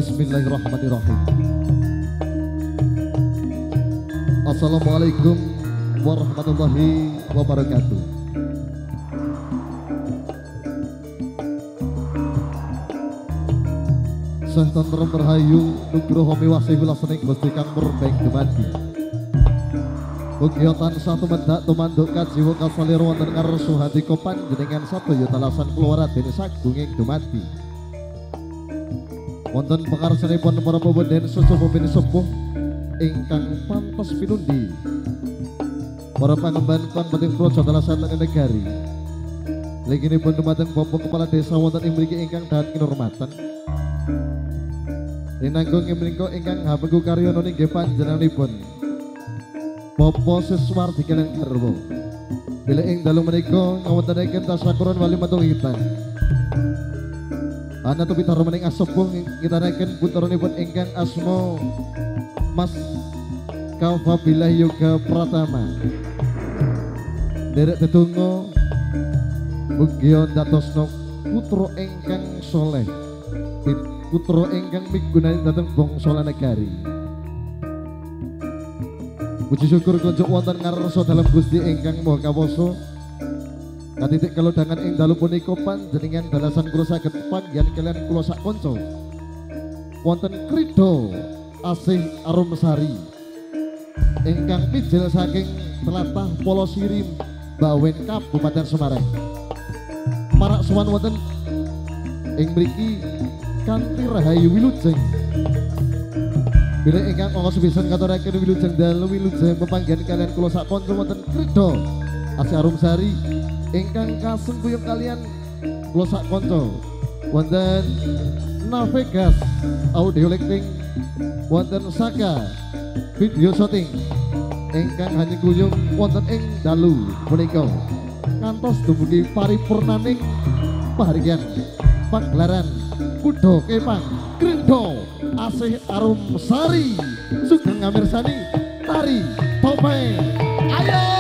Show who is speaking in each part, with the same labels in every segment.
Speaker 1: Bismillahirrahmanirrahim. Assalamualaikum warahmatullahi wabarakatuh. Sah tentrem berhayu nugroho miwasih wilasening Gusti Kang Murbeng dumadi. Bugiotan satu mendak tumanduk kajiwa kasalir wonten ngarsu hati kopan jenengan satu yutalasan keluar dene sagunging dumadi. Wonten pekarsanipun para pepundhen sesepuh bini sepuh ingkang pantes pinundi. Para pangemban kon penting projo talasan negari. Liginipun dumateng Bapak Kepala Desa wonten ing mriki ingkang dahat kinurmatan. Dinanggung menika ingkang habengu karyono nggih panjenenganipun Bapak Siswardi Kelen Garwa. Bila ing dalu menika ngawontenaken tasyakuran wali matulgitan. Ana tu pitar mening asepuh ngitanaken puteranipun ingkang asma Mas Kafabilah Yoga Pratama. Derek tetunggo mugia datosna putra ingkang soleh, putra ingkang migunani dhateng bangsa lan negari. Puji syukur kunjuk wonten ngarsa dalem Gusti ingkang Maha Kawasa. Katitik kalodhangan ing dalu punika panjenengan dalasan kula saged panggihan kaliyan kula sak kanca. Wonten krida asih Arumsari ingkang mijil saking tlatah Polosiri Bawen Kabupaten Semarang. Marak sowan wonten ing mriki kanthi rahayu wilujeng. Bila ingkang ongkos pisan katuraken wilujeng dalu wilujeng pepanggihan kaliyan kula sak kanca wonten krida asih Arumsari ingkang kasengkuyung kalian kula sak kanca wonten Navegas audio lecting wonten Saka video shooting ingkang hanyekuyung wonten ing dalu punika ngantos dumugi paripurnaning pahargyan pagelaran kuda kepang krida asih Arumsari sugeng ngamirsani tari topeng. Ayo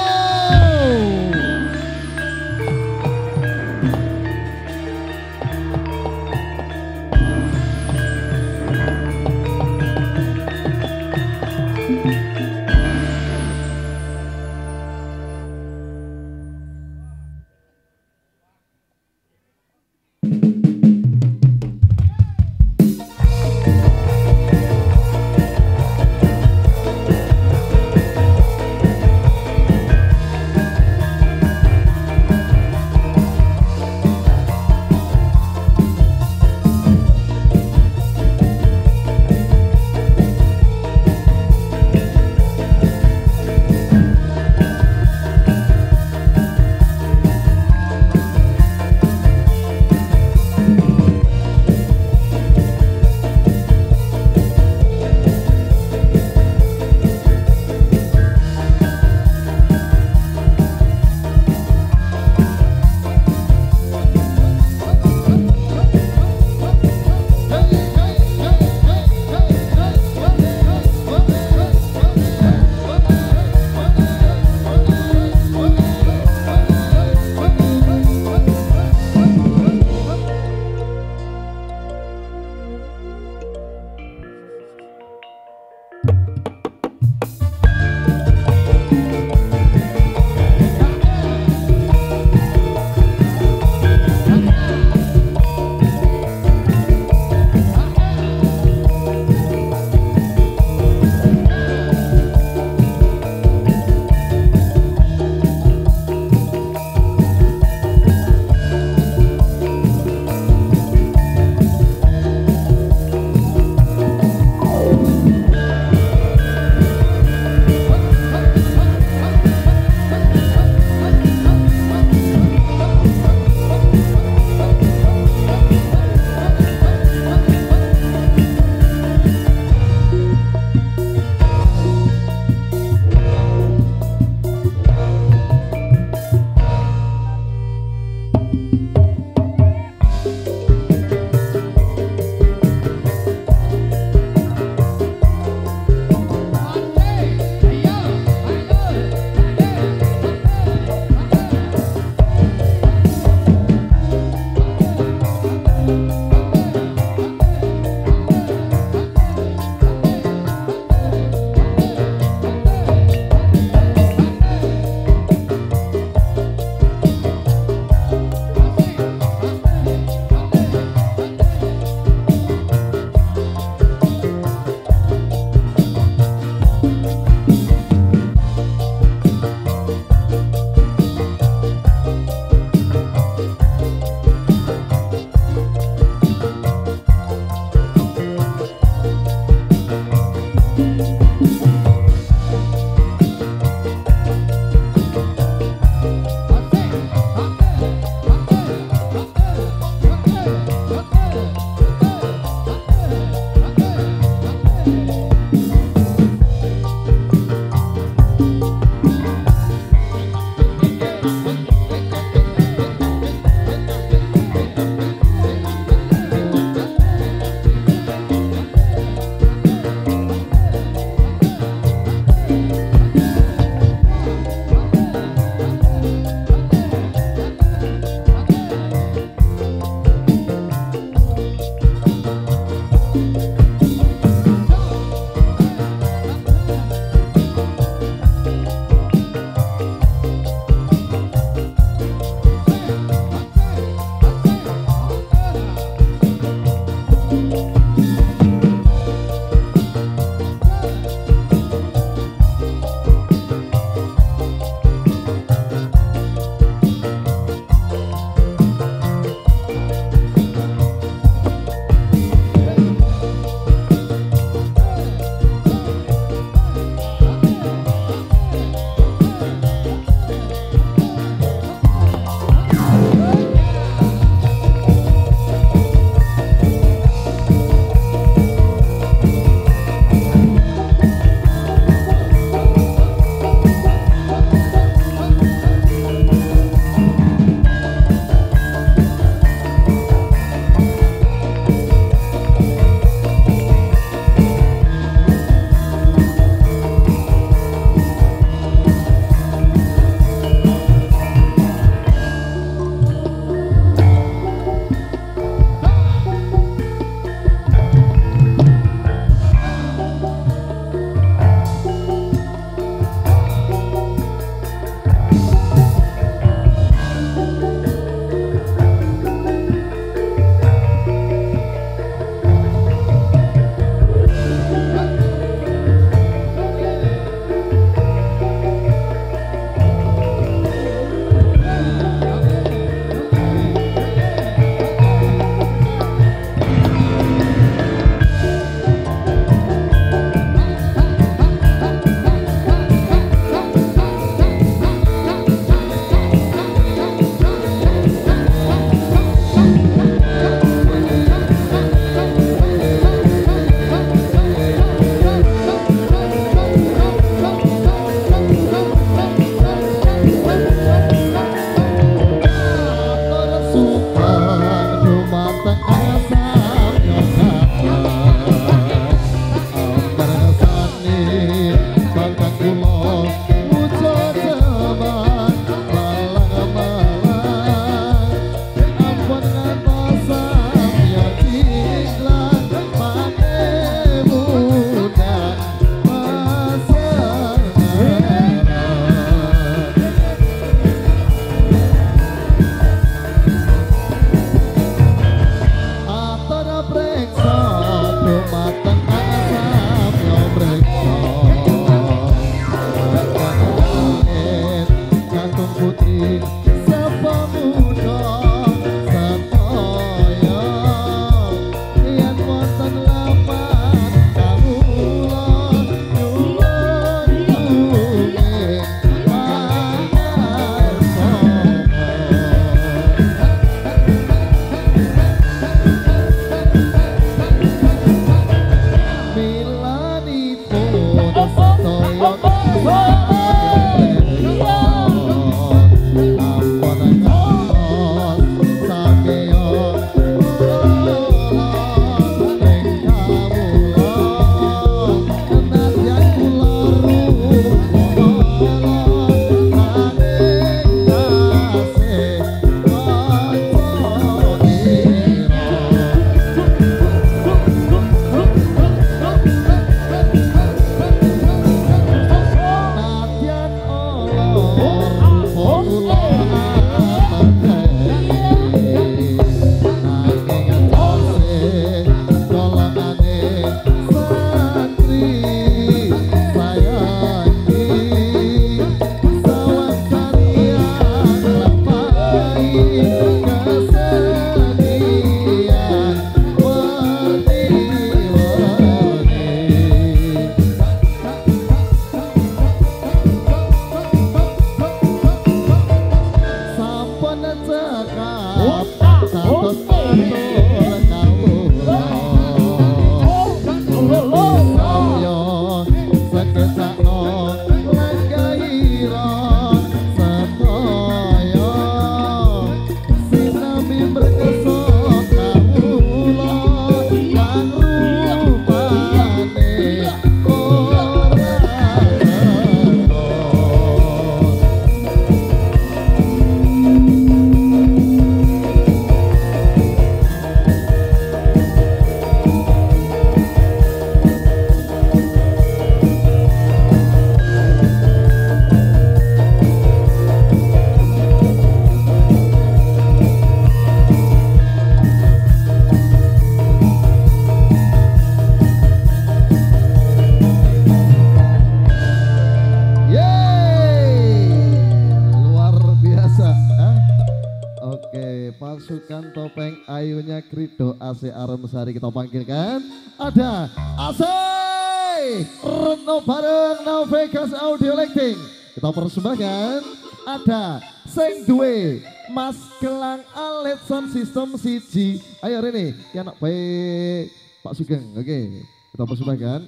Speaker 1: pasukan topeng ayunya Krido AC Aremsari kita panggilkan. Ada Asai Retno bareng Now Vegas Audio Lighting. Kita persembahkan. Ada Seng Due Mas Gelang Alet Sound System CG. Ayo Rene, ya anak baik Pak Sugeng. Oke, kita persembahkan.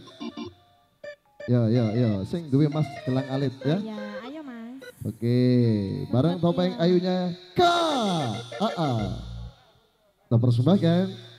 Speaker 1: Ya, Seng Due Mas Gelang Alet ya.
Speaker 2: Ya, ayo Mas.
Speaker 1: Oke, bareng topeng ayunya KAA. Kita persembahkan.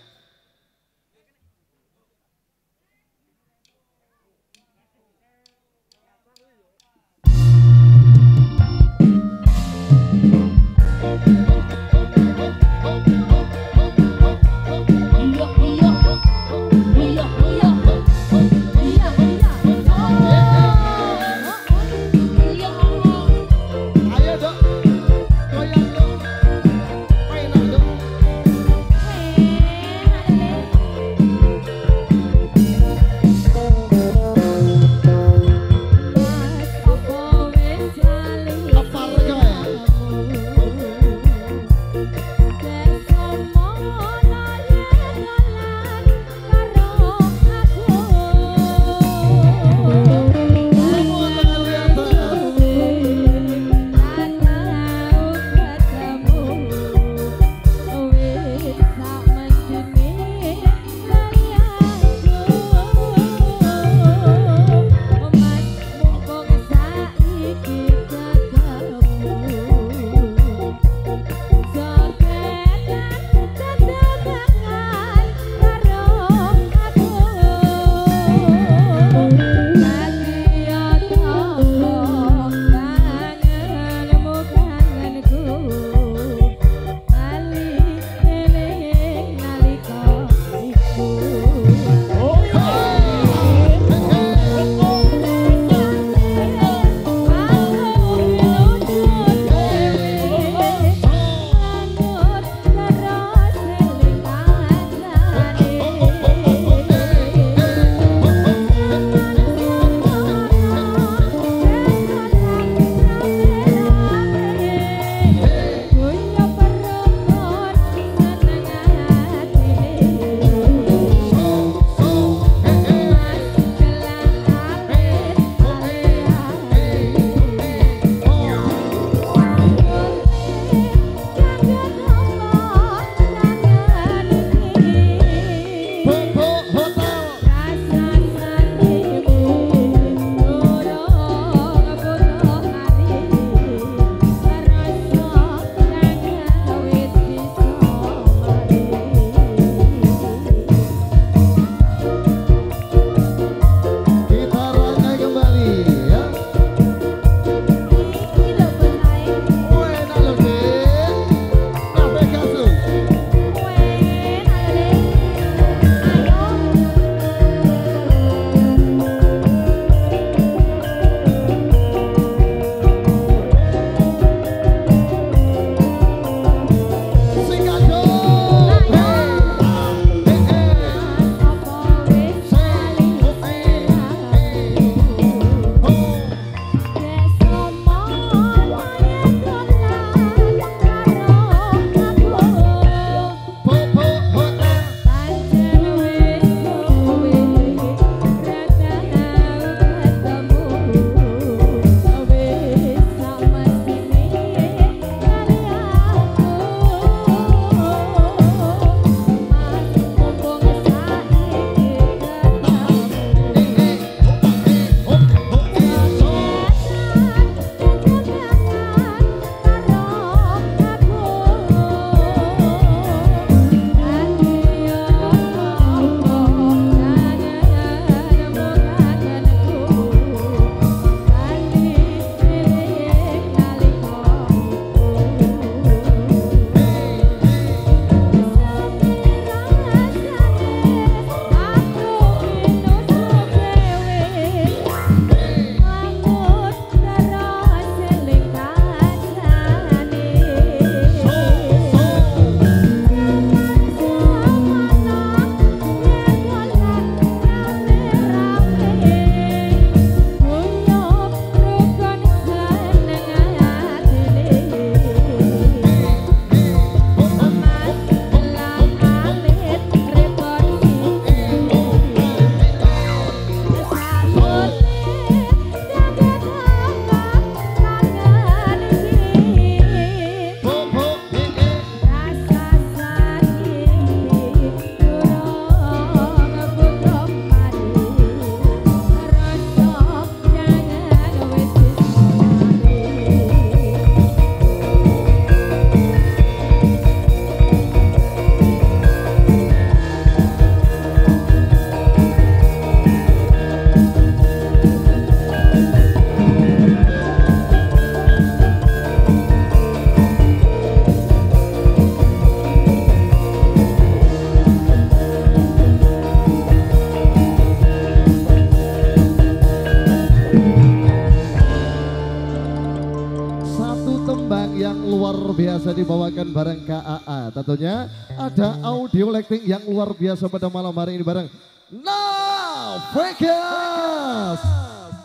Speaker 1: satu tembang yang luar biasa dibawakan bareng KAA. Tentunya ada audio lighting yang luar biasa pada malam hari ini bareng Now Vegas.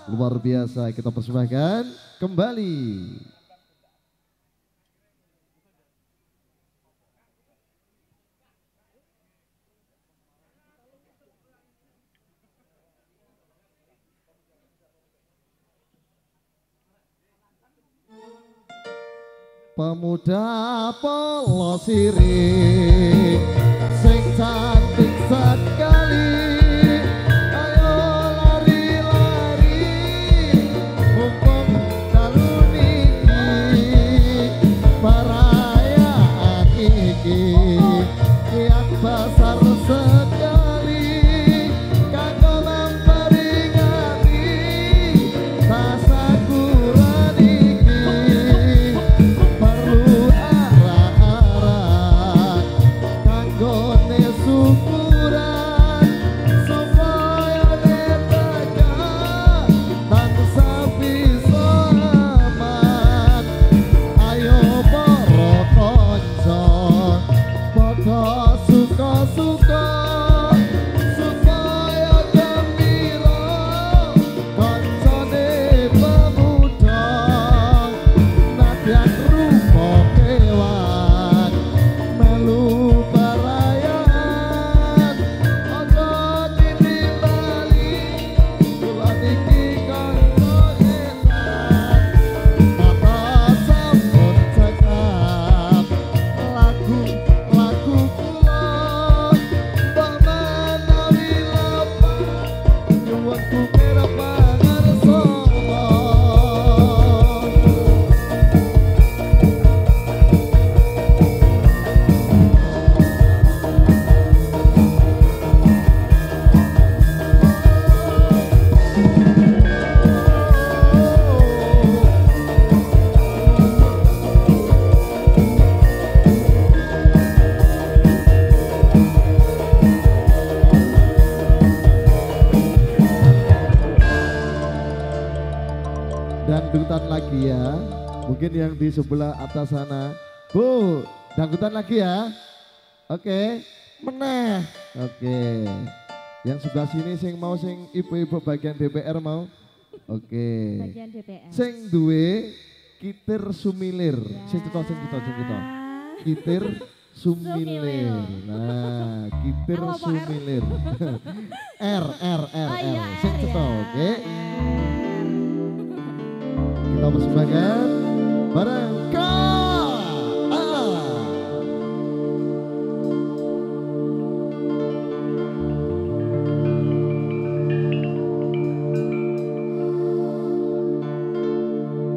Speaker 1: Luar biasa kita persembahkan kembali. Pemuda polos sirik sing cantik sekali, ayo lari-lari mumpung dalu niki, perayaan iki kiat besar sekali kanggo memperingati tasyakuran iki. Perlu arah-arah kanggone syukuran supaya netaka tansah bisa aman. Ayo para kanca padha suka-suka supaya gembira kancane pemuda nadyan rupa kewan melu perayaan aja ditimbali kula niki kanca etan apa sampun cekap lagu-lagu kula mbok menawi lapang nyuwun kukira pangarsa. Dangdutan lagi ya, mungkin yang di sebelah atas sana. Bu, dangdutan lagi ya. Oke, meneh. Oke, yang sebelah sini sing mau sing ibu-ibu bagian DPR mau. Oke,
Speaker 2: Bagian DPR.
Speaker 1: sing duwe kitir sumilir. Sing kita. Kitir sumilir. Nah, kitir
Speaker 2: Apa, R?
Speaker 1: sumilir. R.
Speaker 2: iya,
Speaker 1: Sing
Speaker 2: R
Speaker 1: kita,
Speaker 2: ya.
Speaker 1: oke. Kita persembahkan bareng KAA.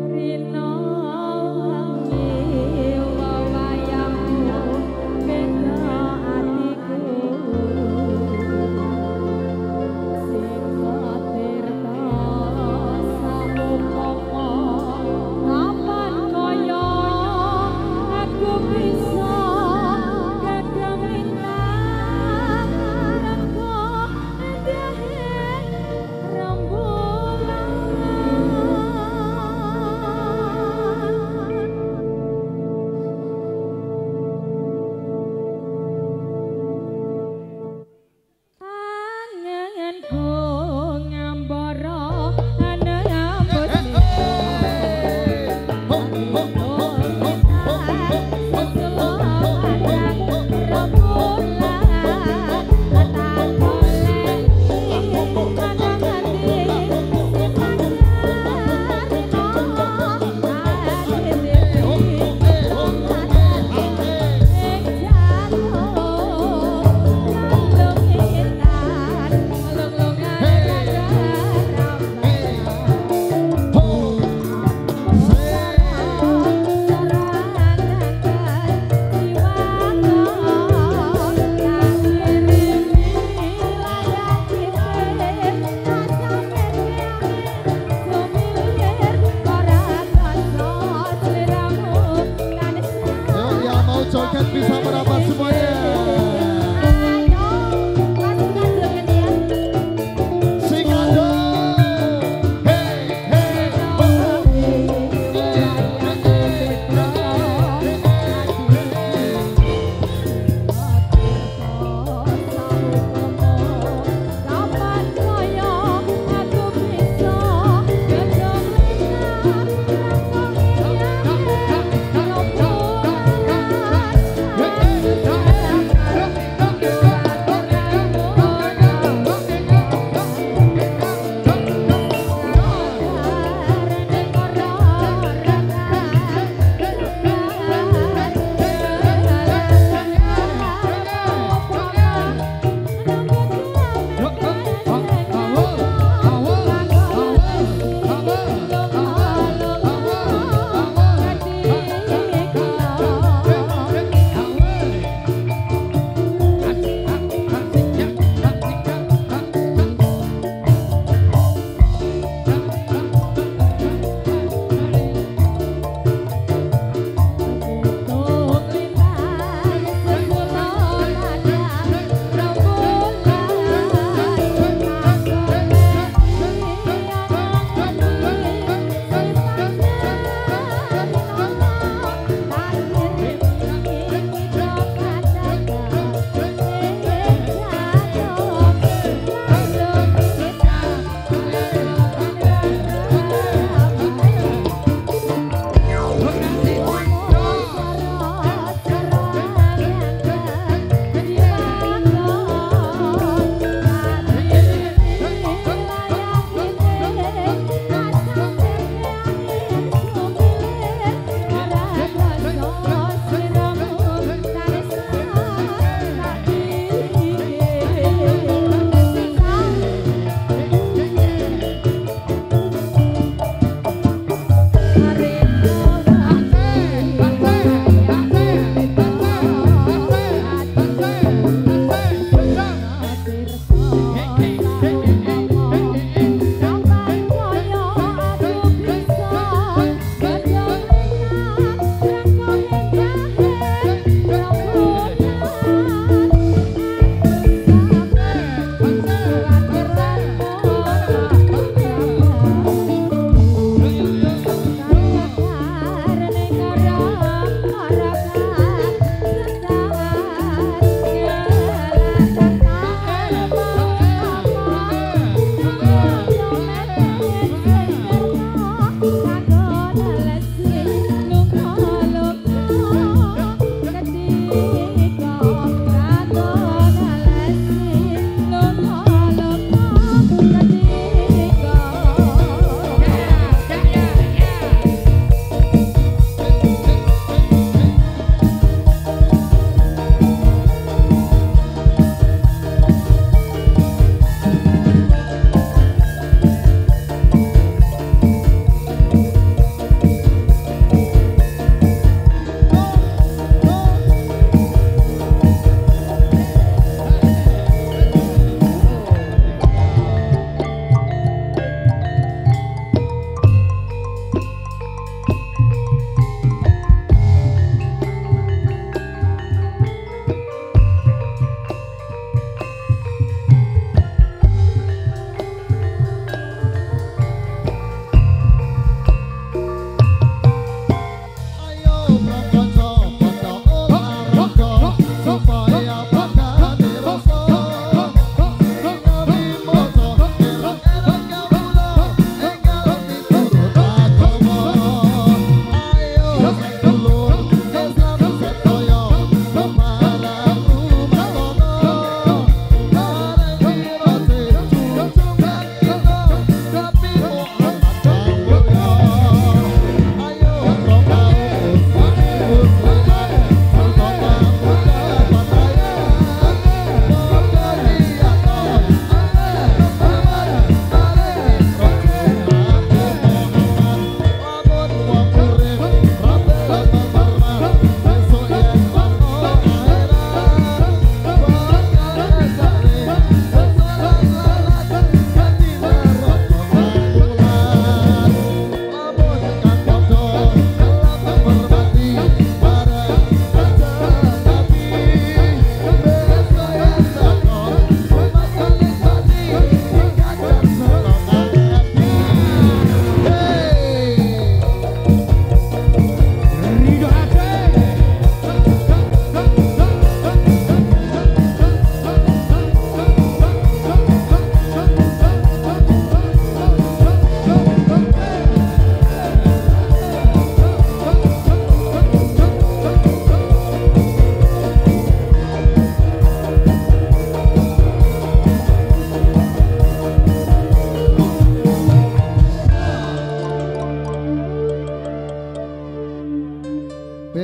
Speaker 2: Rino wangi wayangmu beda atiku sing khawatir ta saumpama kapan kaya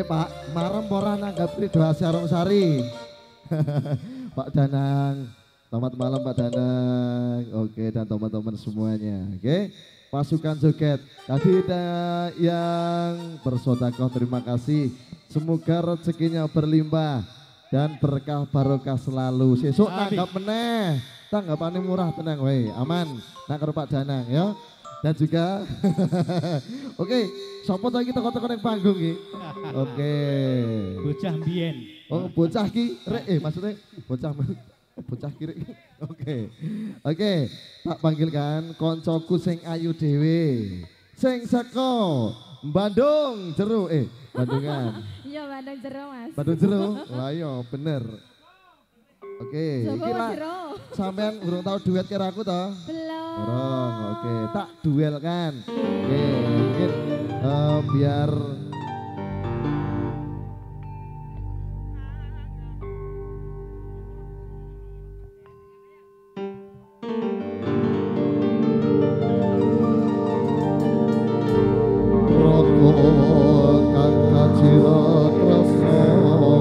Speaker 1: Pak, marem ora nanggapi doa Sarung Sari. Pak Danang, selamat malam Pak Danang. Oke, dan teman-teman semuanya. Oke, pasukan joget. Tadi yang bersodakoh terima kasih. Semoga rezekinya berlimpah dan berkah barokah selalu. Sesuk tanggap meneh. Tanggapane murah tenang wae, aman. Nak karo Pak Danang ya. Dan juga oke, sapa ta iki teko-teko ning panggung iki? Oke.
Speaker 3: Bocah mbiyen.
Speaker 1: Oh, bocah ki rek maksudnya bocah kiri. Oke. Oke, tak panggilkan koncoku sing ayu dhewe. Sing saka Bandung Jero Bandungan.
Speaker 2: Iya Bandung Jero Mas.
Speaker 1: Bandung Jero. Lah iya bener. Oke, iki lah sampean urung tau duet karo aku toh?
Speaker 2: Belum.
Speaker 1: Urung, oke, tak duel kan. Oke, mungkin biar rokok kang kacira tresno.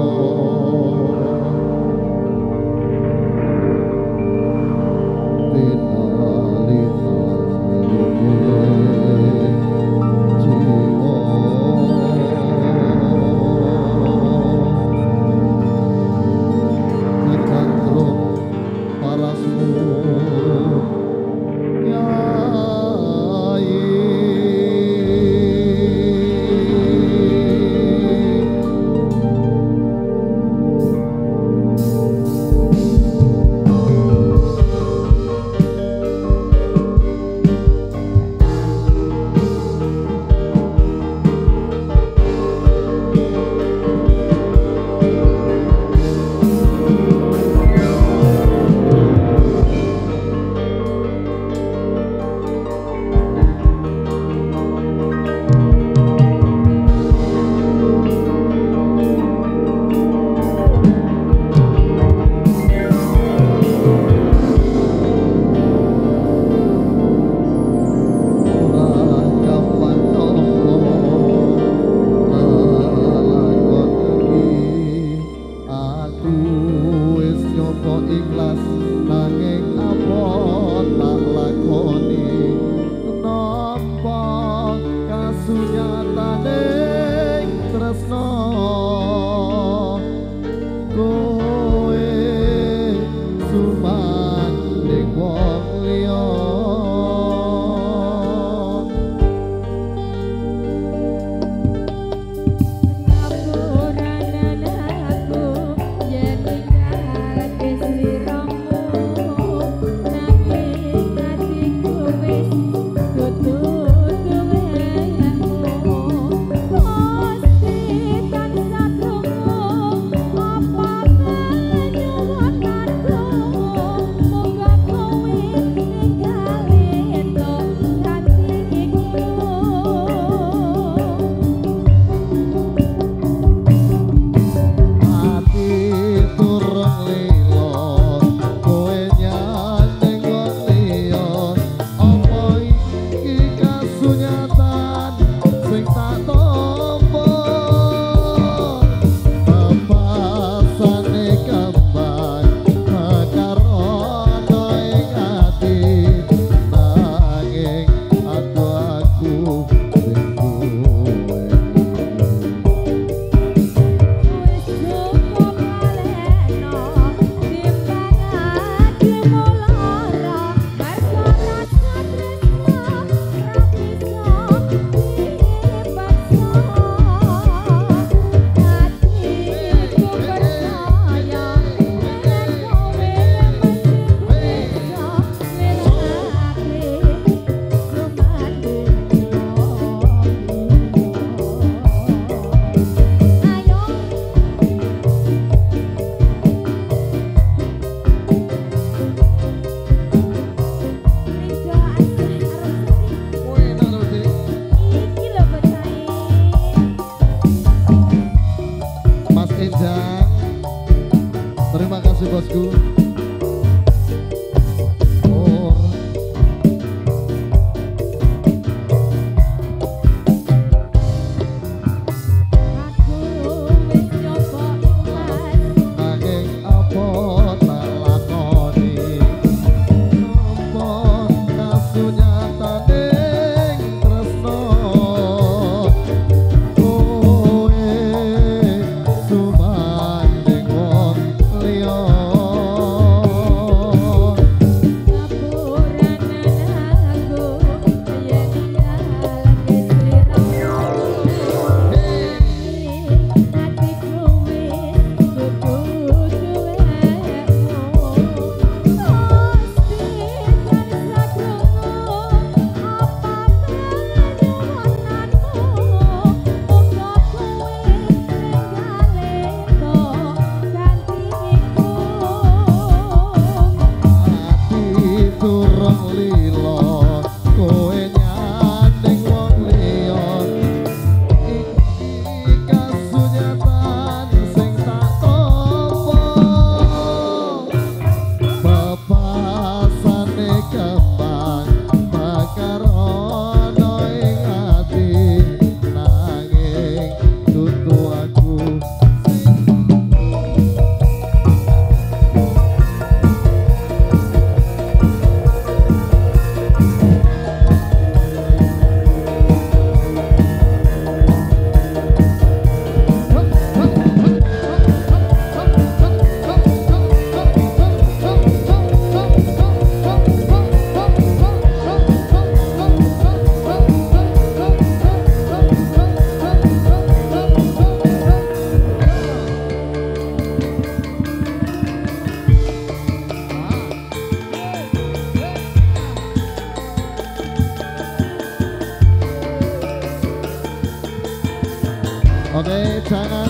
Speaker 1: Oke, jangan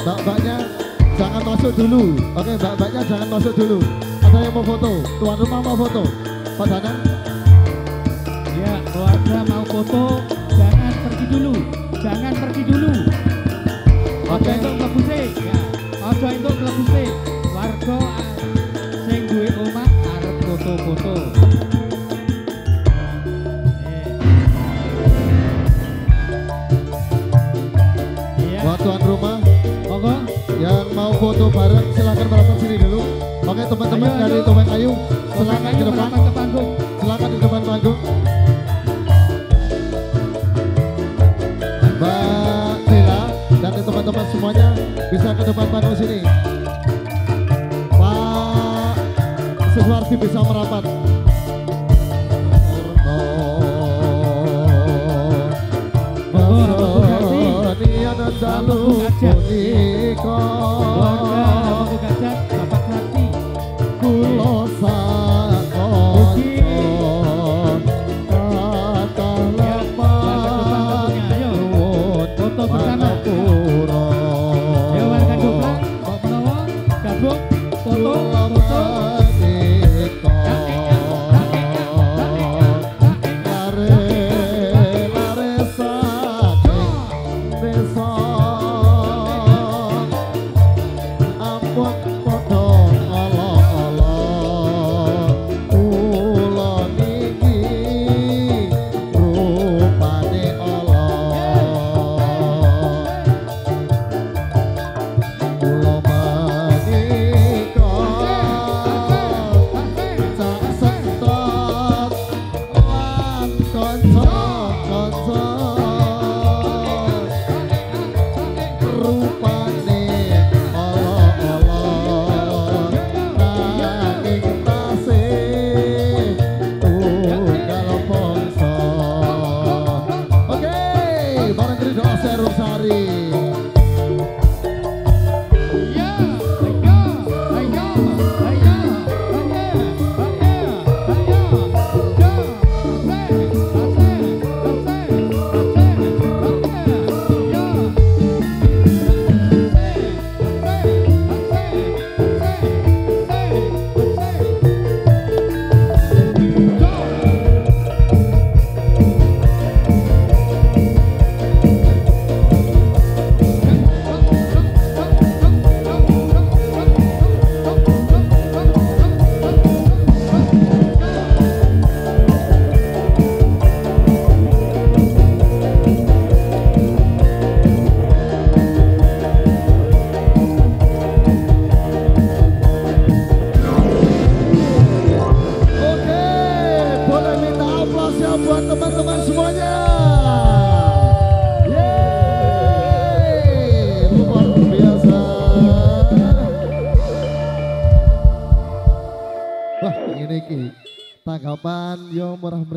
Speaker 1: mbak-mbaknya jangan masuk dulu. Oke, mbak-mbaknya jangan masuk dulu. Ada yang mau foto? Tuan rumah mau foto? Pak Danang?
Speaker 3: Ya, keluarga mau foto, jangan pergi dulu. Jangan pergi dulu. Ojo
Speaker 1: Oke.
Speaker 3: itu klebuse. Ya, ojo itu klebuse. Warga sing duwe omah arep foto-foto. Iya.
Speaker 1: Buat tuan rumah
Speaker 3: Monggo.
Speaker 1: yang mau foto bareng silakan merapat sini dulu. Oke, teman-teman
Speaker 3: Ayo,
Speaker 1: dari
Speaker 3: ayo.
Speaker 1: Topeng Ayu silakan
Speaker 3: Ayo
Speaker 1: ke depan.
Speaker 3: merapat ke panggung.
Speaker 1: Silakan di depan panggung. Mbak Dila dan teman-teman semuanya bisa ke depan panggung sini. Pak Suswardi bisa merapat.
Speaker 3: Keluarga Monggo Gajah, Bapak Karti. Foto bersama. Ya warga Doblang, Mbak Menawa, gabung foto.
Speaker 1: Buat teman-teman semuanya. Yeay, luar biasa. Wah, ini ki tanggapan yang murah